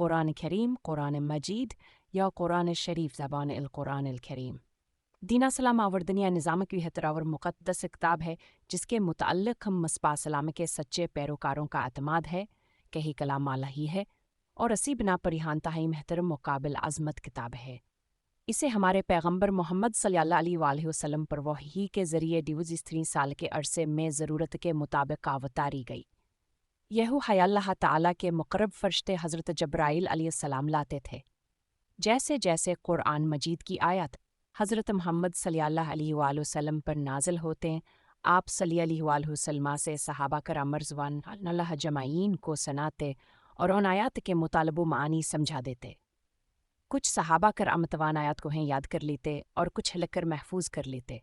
قرآن کریم، قرآن مجید یا قرآن شریف زبان القرآن الکریم۔ دین اسلام آوردنیا نظام کی بہتر مقدس کتاب ہے جس کے متعلق ہم مصباح سلام کے سچے پیروکاروں کا اعتماد ہے کہ ہی کلام الہی ہے اور اسی بنا پر یہاں انتہائی محترم و قابل عظمت کتاب ہے۔ اسے ہمارے پیغمبر محمد صلی اللہ علیہ وآلہ وسلم پر وحی کے ذریعے 23 سال کے عرصے میں ضرورت کے مطابق اتاری گئی۔ یہ ہے اللہ تعالیٰ کے مقرب فرشتے حضرت جبرائیل علیہ السلام لاتے تھے۔ جیسے جیسے قرآن مجید کی آیات حضرت محمد صلی اللہ علیہ وآلہ وسلم پر نازل ہوتے ہیں، آپ صلی اللہ علیہ وسلم سے صحابہ کرام رضوان اللہ جمعین کو سناتے اور ان آیات کے مطالب و معانی سمجھا دیتے۔ کچھ صحابہ کرام متوان آیات کو ہیں یاد کر لیتے اور کچھ لکھ کر محفوظ کر لیتے۔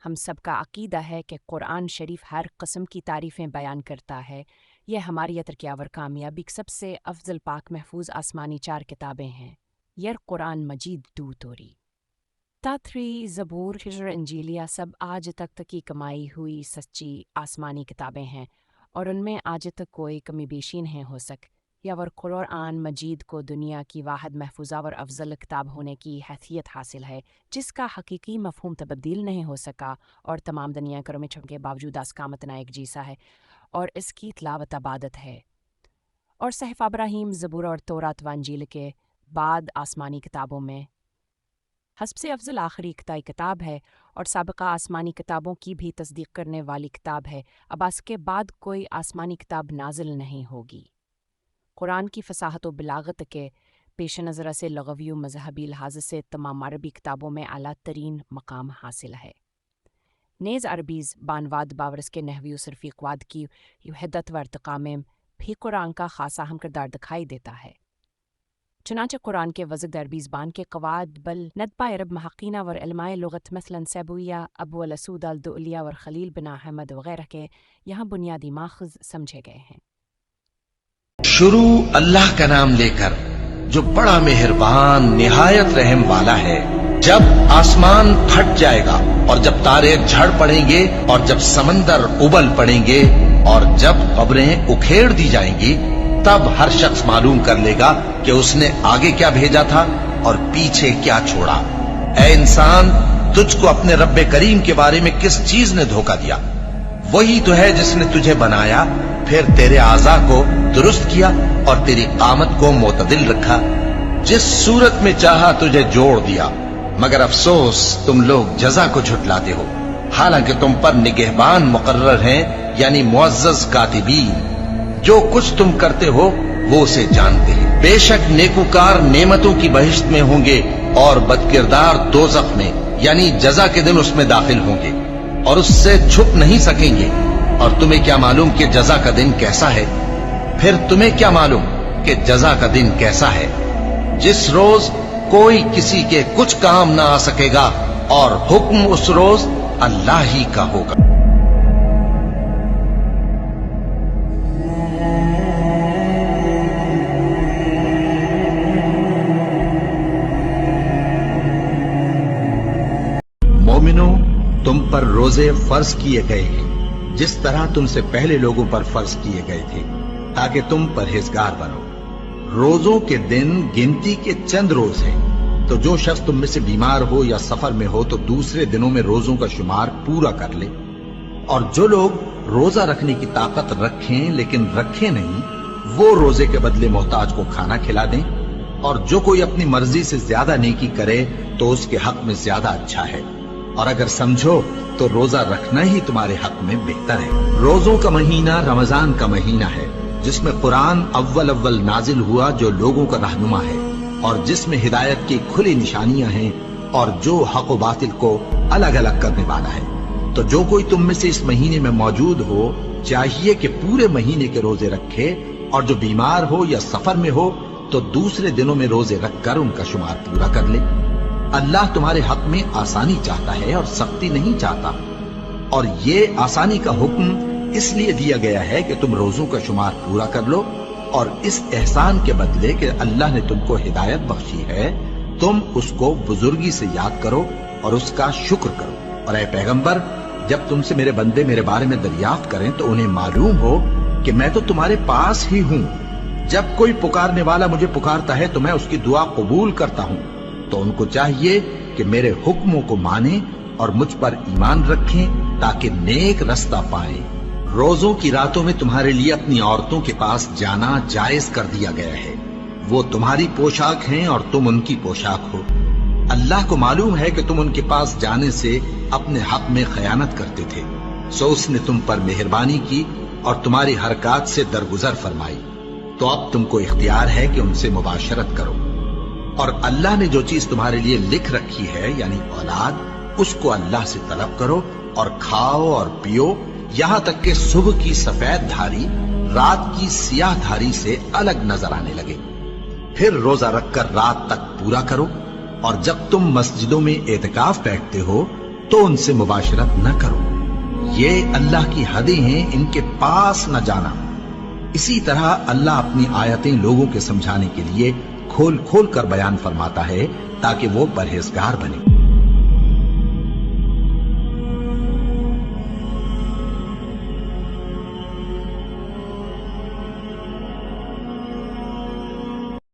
ہم سب کا عقیدہ ہے کہ قرآن شریف ہر قسم کی تعریفیں بیان کرتا ہے۔ یہ ہماری ترقیاور کامیابی کی سب سے افضل پاک محفوظ آسمانی 4 کتابیں ہیں۔ یر قرآن مجید 2 توری تاتری زبور ہجر انجیلیہ سب آج تک کی کمائی ہوئی سچی آسمانی کتابیں ہیں اور ان میں آج تک کوئی کمی بیشی نہیں ہو سک۔ یور قرآن مجید کو دنیا کی واحد محفوظہ اور افضل کتاب ہونے کی حیثیت حاصل ہے جس کا حقیقی مفہوم تبدیل نہیں ہو سکا اور تمام دنیا کروں میں چھپ کے باوجود آسکامت ایک جیسا ہے اور اس کی تلاوت عبادت ہے۔ اور صحیفہ ابراہیم، زبور اور تورات و انجیل کے بعد آسمانی کتابوں میں حسب سے افضل آخری کتاب ہے اور سابقہ آسمانی کتابوں کی بھی تصدیق کرنے والی کتاب ہے۔ اب اس کے بعد کوئی آسمانی کتاب نازل نہیں ہوگی۔ قرآن کی فصاحت و بلاغت کے پیش نظر سے لغوی و مذہبی لحاظ سے تمام عربی کتابوں میں اعلیٰ ترین مقام حاصل ہے۔ نیز عربیز بانواد باورس کے نحوی و صرفی اقواد کی وحدت و ارتقاء میں بھی قرآن کا خاصا اہم کردار دکھائی دیتا ہے۔ چنانچہ قرآن کے وزد عربیز بان کے قواعد بل ندبہ عرب محقینہ اور علماء لغت مثلاً سیبویہ، ابو الاسود الدؤلیہ اور خلیل بن احمد وغیرہ کے یہاں بنیادی ماخذ سمجھے گئے ہیں۔ شروع اللہ کا نام لے کر جو بڑا مہربان نہایت رحم والا ہے۔ جب آسمان پھٹ جائے گا اور جب تارے جھڑ پڑیں گے اور جب سمندر ابل پڑیں گے اور جب قبریں اکھیڑ دی جائیں گی، تب ہر شخص معلوم کر لے گا کہ اس نے آگے کیا بھیجا تھا اور پیچھے کیا چھوڑا۔ اے انسان، تجھ کو اپنے رب کریم کے بارے میں کس چیز نے دھوکہ دیا؟ وہی تو ہے جس نے تجھے بنایا، پھر تیرے اعضاء کو درست کیا اور تیری قامت کو معتدل رکھا، جس صورت میں چاہا تجھے جوڑ دیا، مگر افسوس تم لوگ جزا کو جھٹلاتے ہو، حالانکہ تم پر نگہبان مقرر ہیں، یعنی معزز کاتبین۔ جو کچھ تم کرتے ہو وہ اسے جانتے ہیں۔ بے شک نیکوکار نعمتوں کی بہشت میں ہوں گے اور بدکردار دوزخ میں، یعنی جزا کے دن اس میں داخل ہوں گے اور اس سے چھپ نہیں سکیں گے۔ اور تمہیں کیا معلوم کہ جزا کا دن کیسا ہے؟ پھر تمہیں کیا معلوم کہ جزا کا دن کیسا ہے؟ جس روز کوئی کسی کے کچھ کام نہ آ سکے گا اور حکم اس روز اللہ ہی کا ہوگا۔ مومنو، تم پر روزے فرض کیے گئے ہیں جس طرح تم سے پہلے لوگوں پر فرض کیے گئے تھے، تاکہ تم پرہیزگار بنو۔ روزوں کے دن گنتی کے چند روز ہیں، تو جو شخص تم میں سے بیمار ہو یا سفر میں ہو تو دوسرے دنوں میں روزوں کا شمار پورا کر لے۔ اور جو لوگ روزہ رکھنے کی طاقت رکھیں لیکن رکھیں نہیں، وہ روزے کے بدلے محتاج کو کھانا کھلا دیں۔ اور جو کوئی اپنی مرضی سے زیادہ نیکی کرے تو اس کے حق میں زیادہ اچھا ہے، اور اگر سمجھو تو روزہ رکھنا ہی تمہارے حق میں بہتر ہے۔ روزوں کا مہینہ رمضان کا مہینہ ہے، جس میں قرآن اول نازل ہوا، جو لوگوں کا رہنما ہے اور جس میں ہدایت کی کھلی نشانیاں ہیں اور جو حق و باطل کو الگ الگ کرنے والا ہے۔ تو جو کوئی تم میں سے اس مہینے میں موجود ہو چاہیے کہ پورے مہینے کے روزے رکھے، اور جو بیمار ہو یا سفر میں ہو تو دوسرے دنوں میں روزے رکھ کر ان کا شمار پورا کر لے۔ اللہ تمہارے حق میں آسانی چاہتا ہے اور سختی نہیں چاہتا، اور یہ آسانی کا حکم اس لیے دیا گیا ہے کہ تم روزوں کا شمار پورا کر لو، اور اس احسان کے بدلے کہ اللہ نے تم کو ہدایت بخشی ہے تم اس کو بزرگی سے یاد کرو اور اس کا شکر کرو۔ اور اے پیغمبر، جب تم سے میرے بندے میرے بارے میں دریافت کریں تو انہیں معلوم ہو کہ میں تو تمہارے پاس ہی ہوں، جب کوئی پکارنے والا مجھے پکارتا ہے تو میں اس کی دعا قبول کرتا ہوں، تو ان کو چاہیے کہ میرے حکموں کو مانیں اور مجھ پر ایمان رکھیں تاکہ نیک رستہ پائیں۔ روزوں کی راتوں میں تمہارے لیے اپنی عورتوں کے پاس جانا جائز کر دیا گیا ہے، وہ تمہاری پوشاک ہیں اور تم ان کی پوشاک ہو۔ اللہ کو معلوم ہے کہ تم ان کے پاس جانے سے اپنے حق میں خیانت کرتے تھے، سو اس نے تم پر مہربانی کی اور تمہاری حرکات سے درگزر فرمائی، تو اب تم کو اختیار ہے کہ ان سے مباشرت کرو۔ اور اللہ نے جو چیز تمہارے لیے لکھ رکھی ہے یعنی اولاد، اس کو اللہ سے طلب کرو اور کھاؤ اور پیو، یہاں تک کہ صبح کی سفید دھاری رات کی سیاہ دھاری سے الگ نظر آنے لگے۔ پھر روزہ رکھ کر رات تک پورا کرو، اور جب تم مسجدوں میں اعتکاف بیٹھتے ہو تو ان سے مباشرت نہ کرو، یہ اللہ کی حدیں ہیں، ان کے پاس نہ جانا۔ اسی طرح اللہ اپنی آیتیں لوگوں کے سمجھانے کے لیے کھول کھول کر بیان فرماتا ہے تاکہ وہ پرہیزگار بنے۔